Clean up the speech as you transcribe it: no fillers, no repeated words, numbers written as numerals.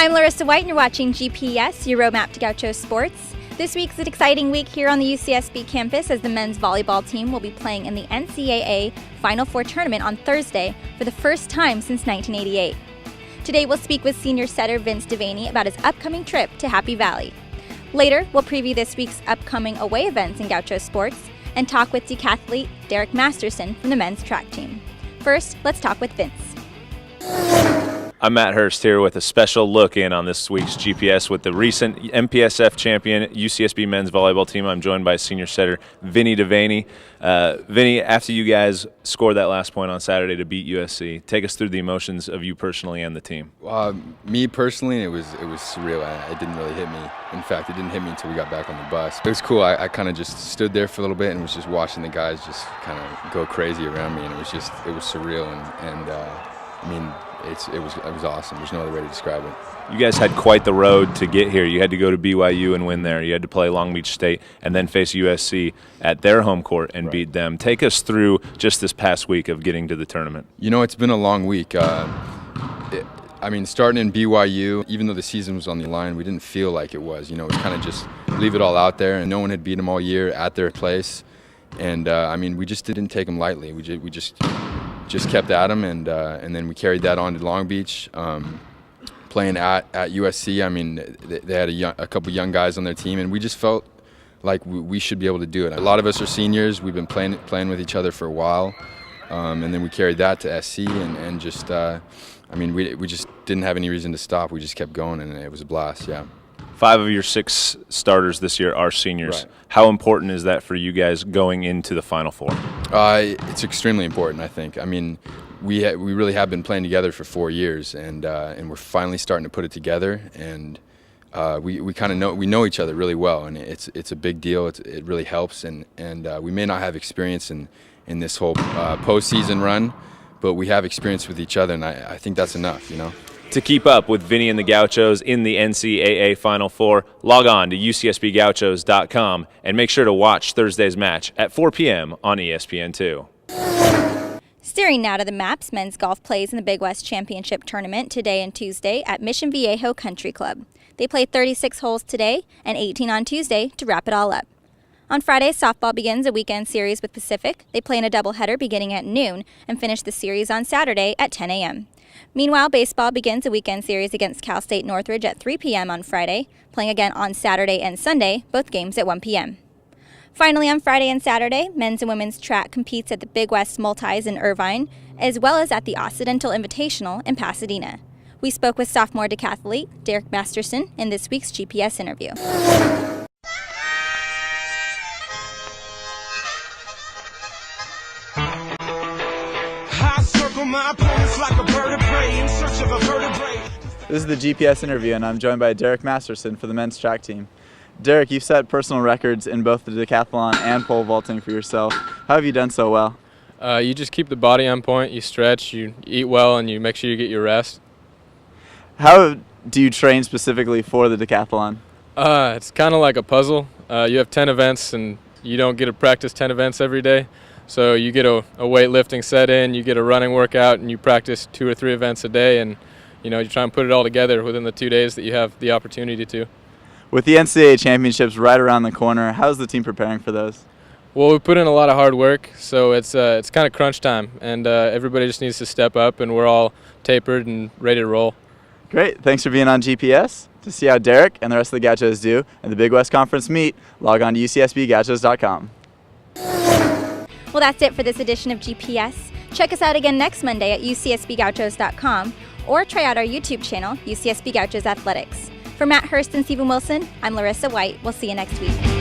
Hi, I'm Larissa White, and you're watching GPS, your roadmap to Gaucho sports. This week's an exciting week here on the UCSB campus as the men's volleyball team will be playing in the NCAA Final Four tournament on Thursday for the first time since 1988. Today we'll speak with senior setter Vince Devany about his upcoming trip to Happy Valley. Later, we'll preview this week's upcoming away events in Gaucho sports and talk with decathlete Derek Masterson from the men's track team. First, let's talk with Vince. I'm Matt Hurst here with a special look in on this week's GPS with the recent MPSF champion UCSB men's volleyball team. I'm joined by senior setter Vinny Devany. Vinny, after you guys scored that last point on Saturday to beat USC, take us through the emotions of you personally and the team. Me personally, it was surreal. It didn't really hit me. In fact, it didn't hit me until we got back on the bus. It was cool. I kind of just stood there for a little bit and was just watching the guys just kind of go crazy around me, and it was surreal it was awesome. There's no other way to describe it. You guys had quite the road to get here. You had to go to BYU and win there. You had to play Long Beach State and then face USC at their home court and beat them. Take us through just this past week of getting to the tournament. You know, it's been a long week. Starting in BYU, even though the season was on the line, we didn't feel like it was. You know, it was kind of just leave it all out there, and no one had beat them all year at their place. And, we just didn't take them lightly. We just kept at them, and then we carried that on to Long Beach. Playing at USC, they had a couple young guys on their team, and we just felt like we should be able to do it. A lot of us are seniors. We've been playing with each other for a while, and then we carried that to SC, and we just didn't have any reason to stop. We just kept going, and it was a blast, yeah. 5 of your 6 starters this year are seniors. Right. How important is that for you guys going into the Final Four? It's extremely important, I think. We really have been playing together for 4 years, and we're finally starting to put it together. And we kind of know each other really well, and it's a big deal. It really helps, and we may not have experience in this whole postseason run, but we have experience with each other, and I think that's enough, you know. To keep up with Vinny and the Gauchos in the NCAA Final Four, log on to UCSBGauchos.com and make sure to watch Thursday's match at 4 p.m. on ESPN2. Steering now to the Maps, men's golf plays in the Big West Championship Tournament today and Tuesday at Mission Viejo Country Club. They play 36 holes today and 18 on Tuesday to wrap it all up. On Friday, softball begins a weekend series with Pacific. They play in a doubleheader beginning at noon and finish the series on Saturday at 10 a.m. Meanwhile, baseball begins a weekend series against Cal State Northridge at 3 p.m. on Friday, playing again on Saturday and Sunday, both games at 1 p.m. Finally, on Friday and Saturday, men's and women's track competes at the Big West Multis in Irvine, as well as at the Occidental Invitational in Pasadena. We spoke with sophomore decathlete Derek Masterson in this week's GPS interview. This is the GPS interview, and I'm joined by Derek Masterson for the men's track team. Derek, you've set personal records in both the decathlon and pole vaulting for yourself. How have you done so well? You just keep the body on point, you stretch, you eat well, and you make sure you get your rest. How do you train specifically for the decathlon? It's kind of like a puzzle. You have 10 events, and you don't get to practice 10 events every day. So you get a weightlifting set in, you get a running workout, and you practice 2 or 3 events a day, and you try and put it all together within the 2 days that you have the opportunity to. With the NCAA championships right around the corner, how's the team preparing for those? Well, we put in a lot of hard work, so it's kind of crunch time, and everybody just needs to step up, and we're all tapered and ready to roll. Great. Thanks for being on GPS. To see how Derek and the rest of the Gauchos do and the Big West Conference meet, log on to UCSBGauchos.com. Well, that's it for this edition of GPS. Check us out again next Monday at UCSBGauchos.com or try out our YouTube channel, UCSB Gauchos Athletics. For Matt Hurst and Stephen Wilson, I'm Larissa White. We'll see you next week.